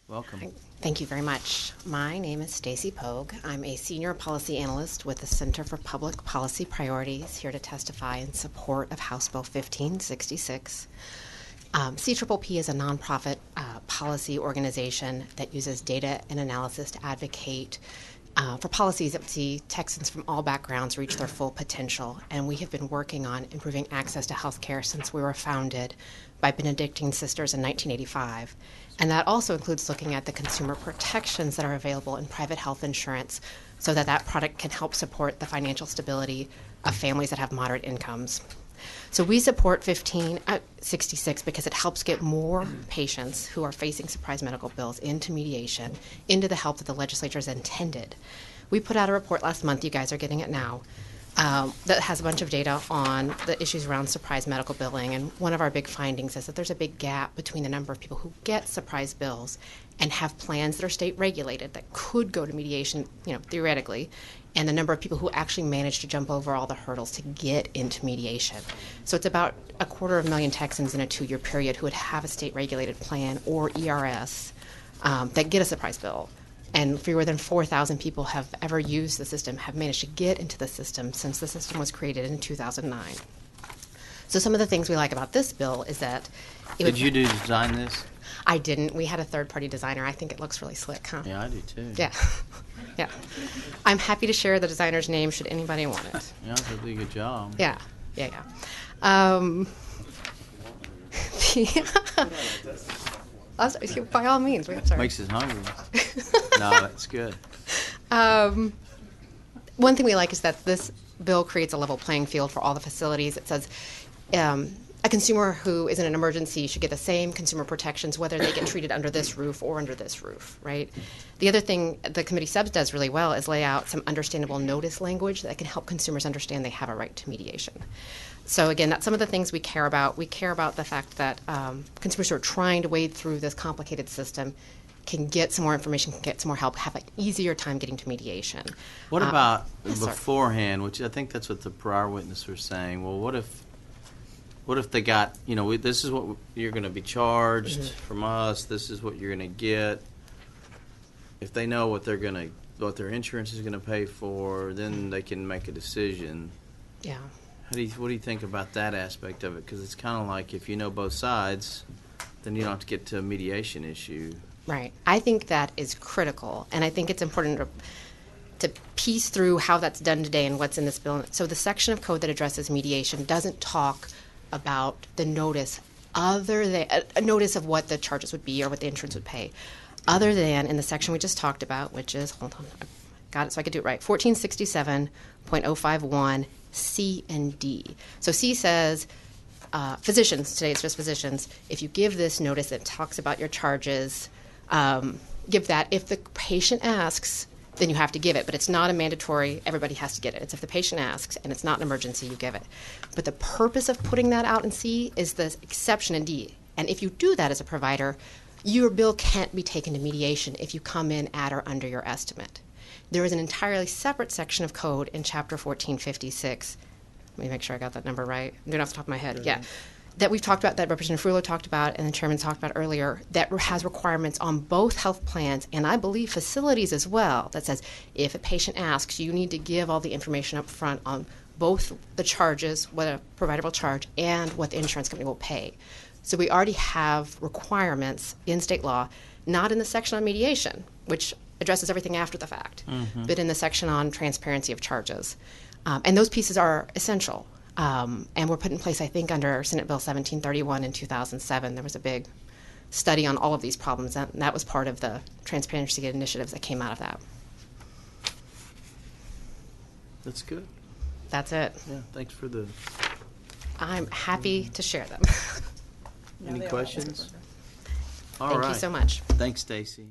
Welcome. Thank you very much. My name is Stacey Pogue. I'm a senior policy analyst with the Center for Public Policy Priorities, here to testify in support of House Bill 1566. CPPP is a nonprofit policy organization that uses data and analysis to advocate for policies that see Texans from all backgrounds reach their full potential. And we have been working on improving access to health care since we were founded by Benedictine sisters in 1985. And that also includes looking at the consumer protections that are available in private health insurance so that that product can help support the financial stability of families that have moderate incomes. So we support 1566 because it helps get more patients who are facing surprise medical bills into mediation, into the help that the legislature has intended. We put out a report last month, you guys are getting it now, that has a bunch of data on the issues around surprise medical billing. And one of our big findings is that there's a big gap between the number of people who get surprise bills and have plans that are state regulated that could go to mediation, theoretically, and the number of people who actually manage to jump over all the hurdles to get into mediation. So it's about 250,000 Texans in a 2-year period who would have a state regulated plan or ERS that get a surprise bill. And fewer than 4,000 people have ever used the system, have managed to get into the system since the system was created in 2009. So some of the things we like about this bill is that... Did you design this? I didn't. We had a third-party designer. I think it looks really slick, huh? Yeah, I do too. Yeah. Yeah. I'm happy to share the designer's name should anybody want it. Yeah, it's a really good job. Yeah. By all means. Sorry. Makes us hungry. No, that's good. One thing we like is that this bill creates a level playing field for all the facilities. It says a consumer who is in an emergency should get the same consumer protections whether they get treated under this roof or under this roof, right? The other thing the committee subs does really well is lay out some understandable notice language that can help consumers understand they have a right to mediation. So again, that's some of the things we care about. We care about the fact that consumers who are trying to wade through this complicated system can get some more information, can get some more help, have an easier time getting to mediation. What about yes, beforehand, which I think that's what the prior witness was saying. Well, what if they got, this is what you're going to be charged from us, this is what you're going to get. If they know what their insurance is going to pay for, then they can make a decision. Yeah. What do you think about that aspect of it? Because it's kind of like if you know both sides, then you don't have to get to a mediation issue. Right. I think that is critical, and I think it's important to piece through how that's done today and what's in this bill. So the section of code that addresses mediation doesn't talk about the notice other than a notice of what the charges would be or what the insurance would pay, other than in the section we just talked about, which is, hold on, I got it so I could do it right, 1467.051 C and D. So C says, physicians, today it's just physicians, if you give this notice that talks about your charges, give that. If the patient asks, then you have to give it. But it's not a mandatory, everybody has to get it. It's if the patient asks and it's not an emergency, you give it. But the purpose of putting that out in C is the exception in D. And if you do that as a provider, your bill can't be taken to mediation if you come in at or under your estimate. There is an entirely separate section of code in Chapter 1456. Let me make sure I got that number right. I'm doing it off the top of my head. Yeah. That we've talked about, that Representative Frulo talked about, and the Chairman talked about earlier, that has requirements on both health plans and I believe facilities as well, that says if a patient asks, you need to give all the information up front on both the charges, what a provider will charge, and what the insurance company will pay. So we already have requirements in state law, not in the section on mediation, which addresses everything after the fact, but in the section on transparency of charges. And those pieces are essential. And were put in place, I think, under Senate Bill 1731 in 2007. There was a big study on all of these problems, and that was part of the transparency initiatives that came out of that. That's good. That's it. Yeah, thanks for the... I'm happy to share them. Any questions? All Thank right. you so much. Thanks, Stacey.